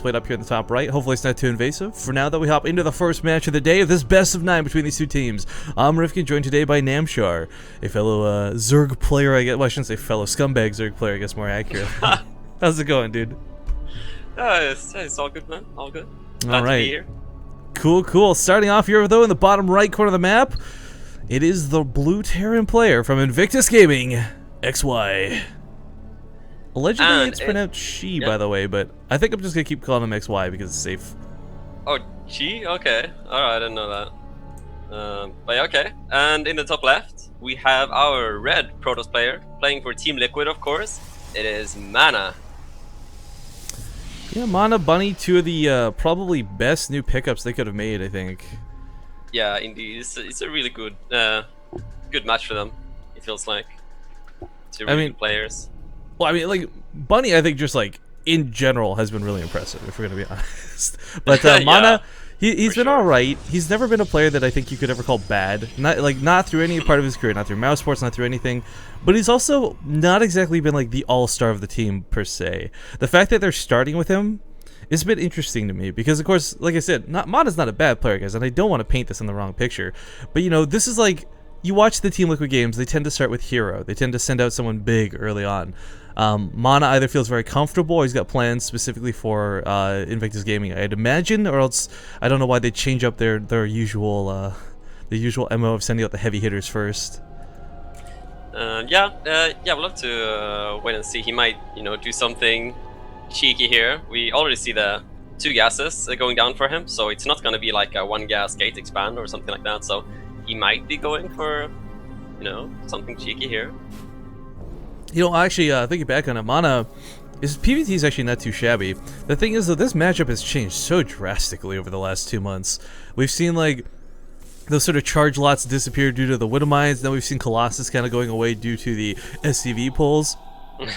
displayed up here in the top right. Hopefully it's not too invasive. For now, though, we hop into the first match of the day of this best of 9 between these two teams. I'm Rifkin, joined today by Namshar, a fellow Zerg player, I guess. Well, I shouldn't say fellow scumbag Zerg player, I guess more accurate. How's it going, dude? It's all good, man. All good. Glad to be here. Cool. Starting off here, though, in the bottom right corner of the map, it is the blue Terran player from Invictus Gaming, XY. Allegedly, it's pronounced she, by the way, but I think I'm just going to keep calling him XY because it's safe. Oh, she? Okay. Alright, I didn't know that. But yeah, okay. And in the top left, we have our red Protoss player, playing for Team Liquid, of course. It is Mana. Yeah, Mana, Bunny, two of the probably best new pickups they could have made, I think. Yeah, indeed. It's a really good good match for them, it feels like. Two really good players. Well, I mean, like, Bunny, I think just, like, in general has been really impressive, if we're going to be honest. But Mana, he's been alright. He's never been a player that I think you could ever call bad. Not through any part of his career, not through mouse sports, not through anything. But he's also not exactly been, like, the all-star of the team, per se. The fact that they're starting with him is a bit interesting to me. Because, of course, like I said, Mana's not a bad player, guys. And I don't want to paint this in the wrong picture. But, you know, this is like... You watch the Team Liquid games, they tend to start with hero. They tend to send out someone big early on. Mana either feels very comfortable or he's got plans specifically for Invictus Gaming, I'd imagine, or else I don't know why they change up their usual MO of sending out the heavy hitters first. We'll have to wait and see. He might, do something cheeky here. We already see the 2 gases going down for him, so it's not going to be like a 1 gas gate expand or something like that. So he might be going for, something cheeky here. Actually, thinking back on it, Mana, his PvT is actually not too shabby. The thing is, though, this matchup has changed so drastically over the last 2 months. We've seen, like, those sort of charge lots disappear due to the Widow Mines. Now we've seen Colossus kind of going away due to the SCV pulls.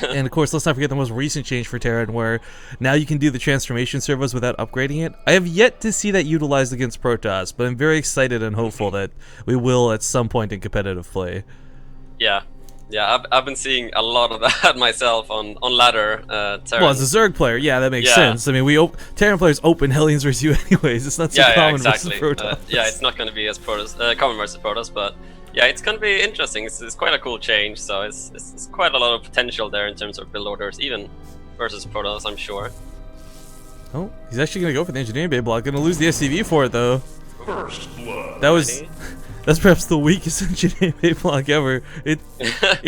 And, of course, let's not forget the most recent change for Terran, where now you can do the transformation servos without upgrading it. I have yet to see that utilized against Protoss, but I'm very excited and hopeful that we will at some point in competitive play. Yeah, I've been seeing a lot of that myself on ladder Terran. Well, as a Zerg player, yeah, that makes sense. I mean, Terran players open Hellions versus you anyways. It's not so common versus Protoss. It's not going to be as common versus Protoss, but yeah, it's going to be interesting. It's quite a cool change, so it's quite a lot of potential there in terms of build orders, even versus Protoss, I'm sure. Oh, he's actually going to go for the Engineering Bay block. Going to lose the SCV for it, though. First blood. That's perhaps the weakest Engineering Bay block ever. It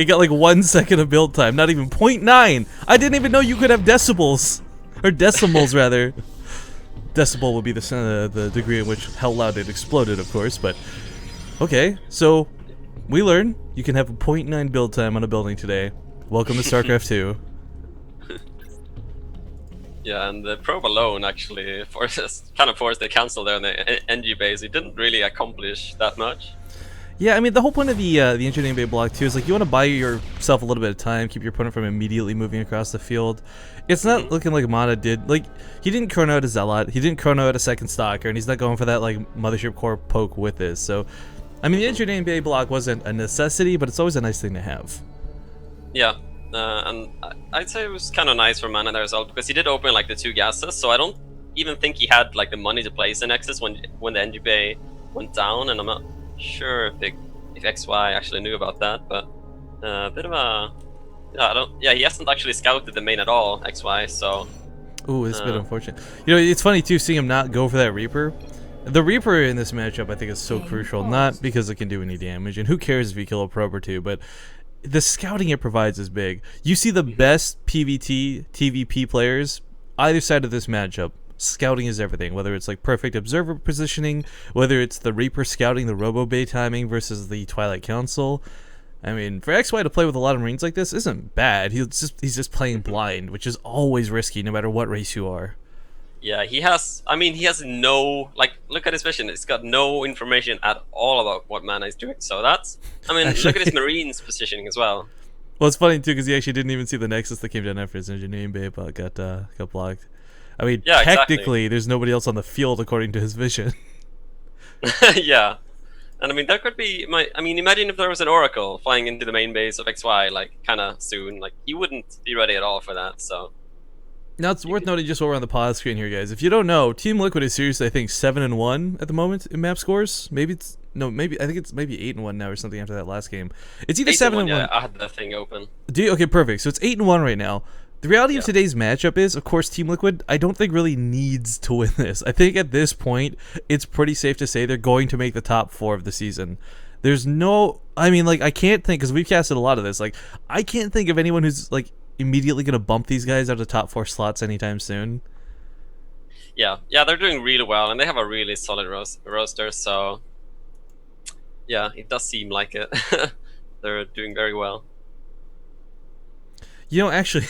got like 1 second of build time, not even 0.9. I didn't even know you could have decibels, or decimals rather. Decibel would be the degree in which how loud it exploded, of course, but okay, so we learn you can have a 0.9 build time on a building today. Welcome to StarCraft 2. Yeah, and the probe alone actually forced the cancel there on the NG base. It didn't really accomplish that much. Yeah, I mean, the whole point of the Engineering Bay block too is like you want to buy yourself a little bit of time, keep your opponent from immediately moving across the field. It's not looking like Mana did. Like, he didn't chrono out a Zealot, he didn't chrono out a second Stalker, and he's not going for that like Mothership Core poke with this. So, I mean, the Engineering Bay block wasn't a necessity, but it's always a nice thing to have. Yeah. And I'd say it was kind of nice for Mana there as well, because he did open like the 2 gases, so I don't even think he had like the money to place the Nexus when the NG Bay went down, and I'm not sure if XY actually knew about that, but a bit of a he hasn't actually scouted the main at all, XY, so ooh, it's a bit unfortunate. It's funny too seeing him not go for that Reaper. The Reaper in this matchup I think is so crucial, not because it can do any damage, and who cares if you kill a probe or two, but the scouting it provides is big. You see the best PvT, TVP players, either side of this matchup, scouting is everything. Whether it's like perfect observer positioning, whether it's the Reaper scouting the Robo Bay timing versus the Twilight Council. I mean, for XY to play with a lot of Marines like this isn't bad. He's just playing blind, which is always risky no matter what race you are. Yeah, he has no, like, look at his vision. It's got no information at all about what Mana is doing. So that's, actually, look at his Marines positioning as well. Well, it's funny too because he actually didn't even see the Nexus that came down after his Engineering Bay, but got blocked. I mean, yeah, technically, there's nobody else on the field according to his vision. Yeah, and I mean that could be imagine if there was an Oracle flying into the main base of XY like kind of soon. Like he wouldn't be ready at all for that. So Now it's worth noting just while we're on the pause screen here, guys. If you don't know, Team Liquid is seriously, I think, 7-1 at the moment in map scores. Maybe it's I think it's maybe 8-1 now or something after that last game. It's either 7-1. Yeah, I had that thing open. Okay, perfect. So it's 8-1 right now. The reality of today's matchup is, of course, Team Liquid, I don't think really needs to win this. I think at this point, it's pretty safe to say they're going to make the top 4 of the season. There's no, I mean, like, I can't think, because we've casted a lot of this, like, I can't think of anyone who's, like, immediately going to bump these guys out of the top 4 slots anytime soon. Yeah, they're doing really well, and they have a really solid roster, so yeah, it does seem like it. They're doing very well. You know, actually,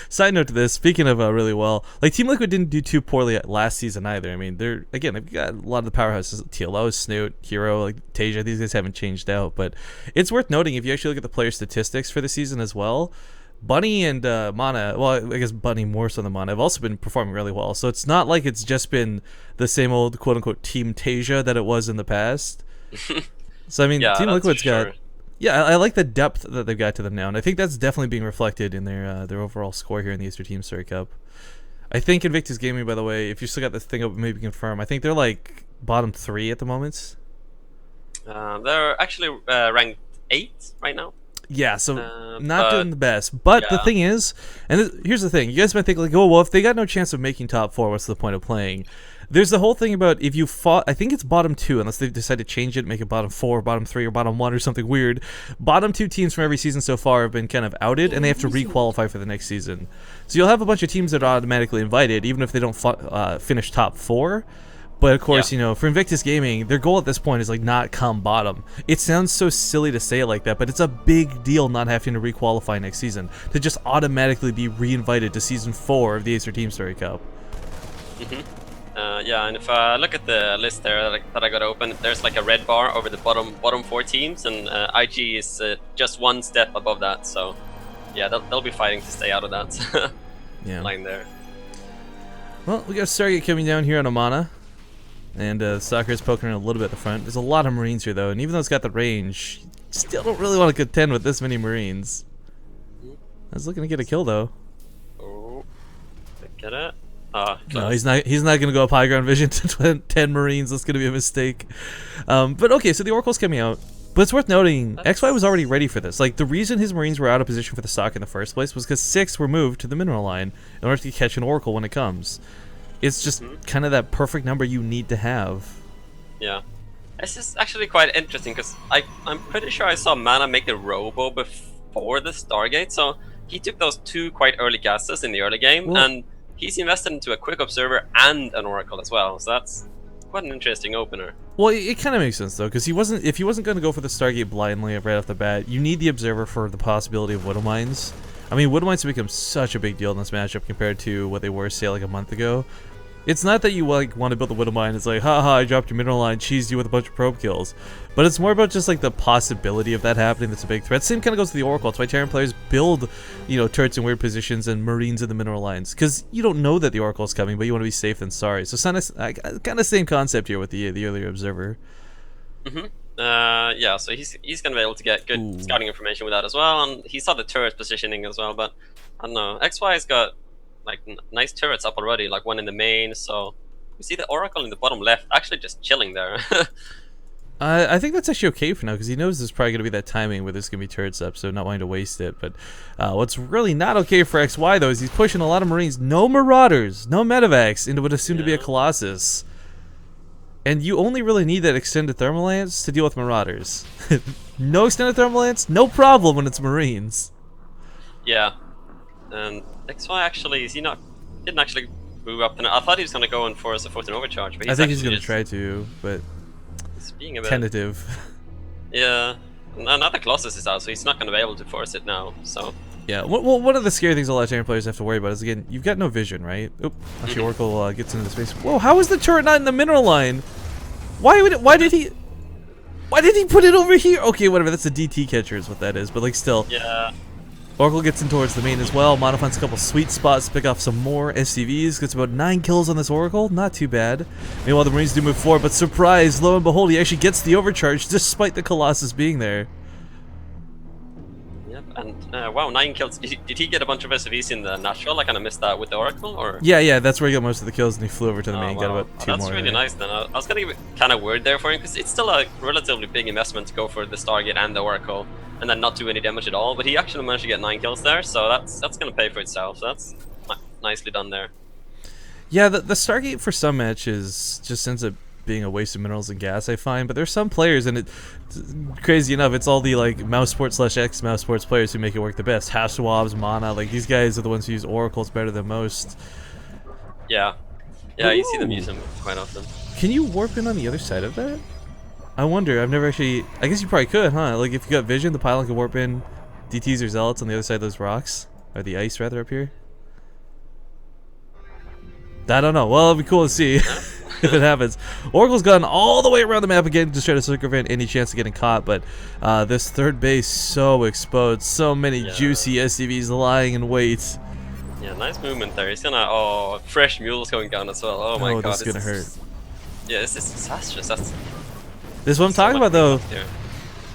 side note to this, speaking of really well, like, Team Liquid didn't do too poorly last season either. I mean, they've got a lot of the powerhouses, TLO, Snoot, Hero, like, Tasia, these guys haven't changed out, but it's worth noting, if you actually look at the player statistics for the season as well, Bunny and Mana, well, I guess Bunny more so than Mana, have also been performing really well. So it's not like it's just been the same old quote-unquote Team Tasia that it was in the past. So, I mean, Team Liquid's got... Yeah, I like the depth that they've got to them now, and I think that's definitely being reflected in their overall score here in the Easter Team Story Cup. I think Invictus Gaming, by the way, if you still got this thing open, maybe confirm, I think they're like bottom 3 at the moment. They're actually ranked 8 right now. Yeah, so not doing the best. But the thing is, and here's the thing, you guys might think like, oh, well, if they got no chance of making top 4, what's the point of playing? There's the whole thing about if you fought, I think it's bottom 2, unless they decide to change it, make it bottom 4, bottom 3, or bottom 1 or something weird. Bottom 2 teams from every season so far have been kind of outed, and they have to re-qualify for the next season. So you'll have a bunch of teams that are automatically invited, even if they don't finish top 4. But of course, you know, for Invictus Gaming, their goal at this point is like not come bottom. It sounds so silly to say it like that, but it's a big deal not having to re-qualify next season, to just automatically be re-invited to Season 4 of the Acer Team Story Cup. Yeah, and if I look at the list there that I got open, there's like a red bar over the bottom 4 teams, and IG is just 1 step above that. So yeah, they'll be fighting to stay out of that line there. Well, we got Stargate coming down here on Amana, and Soccer is poking around a little bit at the front. There's a lot of Marines here though, and even though it's got the range, still don't really want to contend with this many Marines. I was looking to get a kill though. Oh, get it. No, he's not gonna go up high ground vision to 10 Marines. That's gonna be a mistake. But okay, so the Oracle's coming out. But it's worth noting, XY was already ready for this. Like, the reason his Marines were out of position for the stock in the first place was because 6 were moved to the mineral line in order to catch an Oracle when it comes. It's just kind of that perfect number you need to have. Yeah. This is actually quite interesting, because I'm pretty sure I saw Mana make the Robo before the Stargate, so he took those 2 quite early gases in the early game, and he's invested into a quick observer and an oracle as well, so that's quite an interesting opener. Well, it kind of makes sense though, because if he wasn't going to go for the Stargate blindly right off the bat, you need the observer for the possibility of Widow Mines. I mean, Widow Mines have become such a big deal in this matchup compared to what they were, say, like a month ago. It's not that you like want to build a Widow Mine. It's like, haha, I dropped your mineral line, cheesed you with a bunch of probe kills. But it's more about just like the possibility of that happening. That's a big threat. Same kind of goes to the Oracle. That's why Terran players build, you know, turrets in weird positions and Marines in the mineral lines, because you don't know that the Oracle is coming, but you want to be safe than sorry. So kind of same concept here with the earlier observer. Yeah, so he's gonna be able to get good scouting information with that as well, and he saw the turret positioning as well. But I don't know, XY's got like nice turrets up already, like one in the main, so we see the Oracle in the bottom left actually just chilling there. I think that's actually okay for now, because he knows there's probably going to be that timing where there's going to be turrets up, so not wanting to waste it. But what's really not okay for XY though is he's pushing a lot of Marines, no Marauders, no Medivacs, into what is soon to be a Colossus. And you only really need that extended thermal lance to deal with Marauders. No extended thermal lance, no problem when it's Marines. Yeah. And XY actually, didn't actually move up. I thought he was going to go in for a Fortune Overcharge, but I think he's going to try to, but it's being a bit tentative. Yeah, another Colossus is out, so he's not going to be able to force it now. So yeah, well, one of the scary things a lot of Terran players have to worry about is, again, you've got no vision, right? Oop, actually, Oracle gets into the space. Whoa, how is the turret not in the mineral line? Why did he put it over here? Okay, whatever. That's a DT catcher, is what that is. But like, still. Yeah. Oracle gets in towards the main as well. Mana finds a couple sweet spots to pick off some more SCVs. Gets about 9 kills on this Oracle. Not too bad. Meanwhile, the Marines do move forward, but surprise, lo and behold, he actually gets the overcharge despite the Colossus being there. Yep, And wow, 9 kills. Did he get a bunch of SVs in the natural? I kind of missed that with the Oracle, or? Yeah, that's where he got most of the kills, and he flew over to the main, got Wow. about 2 That's more. really there. nice then. I was gonna get kind of worried there for him because it's still a relatively big investment to go for the Stargate and the Oracle, and then not do any damage at all. But he actually managed to get 9 kills there, so that's gonna pay for itself. So that's nicely done there. Yeah, the Stargate for some matches just ends up being a waste of minerals and gas, I find. But there's some players, and crazy enough, it's all the like mouse sports / X mouse sports players who make it work the best. Hashwabs, Mana, like these guys are the ones who use oracles better than most. Yeah, you see them use them quite often. Can you warp in on the other side of that? I wonder. I've never actually. I guess you probably could, huh? Like if you got vision, the pylon could warp in DTs or zealots on the other side of those rocks, or the ice rather up here. I don't know. Well, it'd be cool to see if it happens. Oracle's gone all the way around the map again, just trying to circumvent any chance of getting caught. But this third base so exposed, so many juicy SCVs lying in wait. Yeah, nice movement there. He's gonna fresh mules going down as well. Oh my god, this is gonna hurt. Yeah, this is disastrous. This is what I'm talking about, though.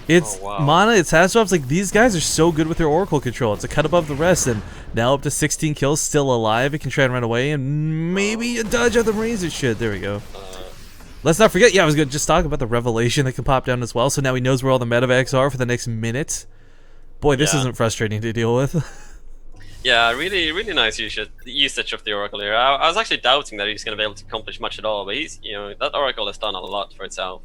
It's Mana, it's Hashwabs. Like, these guys are so good with their Oracle control. It's a cut above the rest, and now up to 16 kills, still alive. It can try and run away, and maybe a dodge out the Razor shit. There we go. Let's not forget, I was going to just talk about the Revelation that can pop down as well, so now he knows where all the medevacs are for the next minute. Boy, this isn't frustrating to deal with. Yeah, really nice usage of the Oracle here. I was actually doubting that he's going to be able to accomplish much at all, but he's, that Oracle has done a lot for itself.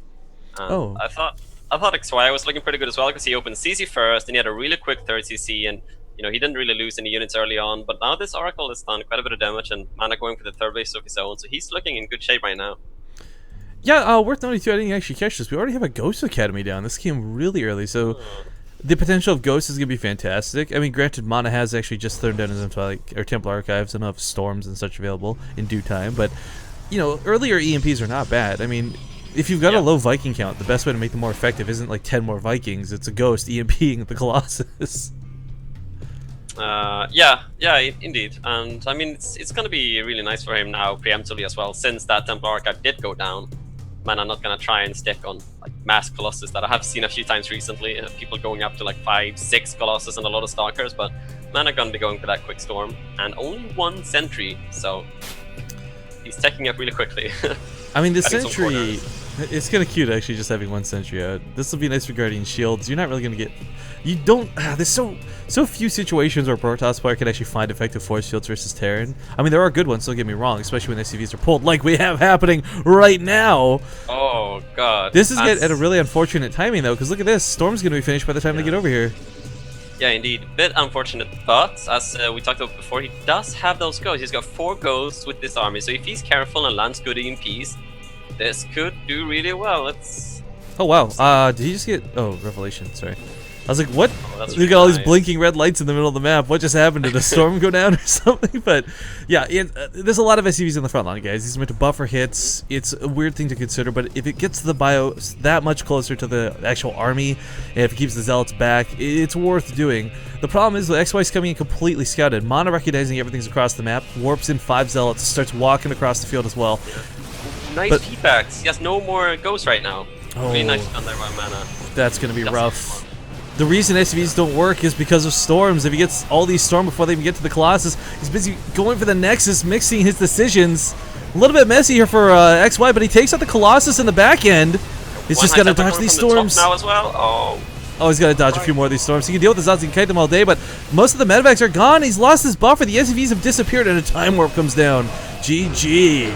I thought XY was looking pretty good as well because he opened CC first, and he had a really quick third CC, and he didn't really lose any units early on. But now this Oracle has done quite a bit of damage, and Mana going for the third base of his own, so he's looking in good shape right now. Yeah, worth noting too. I didn't actually catch this. We already have a Ghost Academy down. This came really early, so the potential of Ghost is gonna be fantastic. I mean, granted, Mana has actually just thrown down his Temple Archives and have Storms and such available in due time. But earlier EMPs are not bad. I mean, if you've got a low Viking count, the best way to make them more effective isn't like 10 more Vikings. It's a Ghost EMPing the Colossus. Indeed. And I mean, it's going to be really nice for him now preemptively as well, since that Temple Archive did go down. Man, I'm not going to try and stick on like mass Colossus that I have seen a few times recently. People going up to like 5, 6 Colossus and a lot of Stalkers, but man, I'm going to be going for that quick Storm. And only 1 Sentry, so he's taking up really quickly. I mean, the Sentry, it's kind of cute actually just having 1 Sentry out. This will be nice for Guardian Shields. You're not really going to get... You don't... there's so few situations where a Protoss player can actually find effective force fields versus Terran. I mean, there are good ones, don't get me wrong, especially when SCVs are pulled, like we have happening right now. Oh, God. This is at a really unfortunate timing, though, because look at this. Storm's going to be finished by the time they get over here. Yeah, indeed. Bit unfortunate, but as we talked about before, he does have those ghosts. He's got 4 ghosts with this army, so if he's careful and lands good EMPs, this could do really well. Oh, wow. Did he just get... Oh, Revelation, sorry. I was like, what? We got all these blinking red lights in the middle of the map. What just happened? Did a storm go down or something? But yeah, there's a lot of SCVs in the front line, guys. These are meant to buffer hits. It's a weird thing to consider, but if it gets the bio that much closer to the actual army, and if it keeps the zealots back, it's worth doing. The problem is the XY's coming in completely scouted. Mana recognizing everything's across the map, warps in 5 zealots, starts walking across the field as well. Nice feedbacks. He has no more ghosts right now. Really nice done there by Mana. That's going to be rough. The reason SCVs don't work is because of storms. If he gets all these storms before they even get to the Colossus, he's busy going for the Nexus, mixing his decisions. A little bit messy here for XY, but he takes out the Colossus in the back end. He's just got to dodge these storms. Now as well. Oh, he's got to dodge a few more of these storms. He can deal with the Zots, he can kite them all day, but most of the medevacs are gone. He's lost his buffer. The SCVs have disappeared, and a time warp comes down. GG.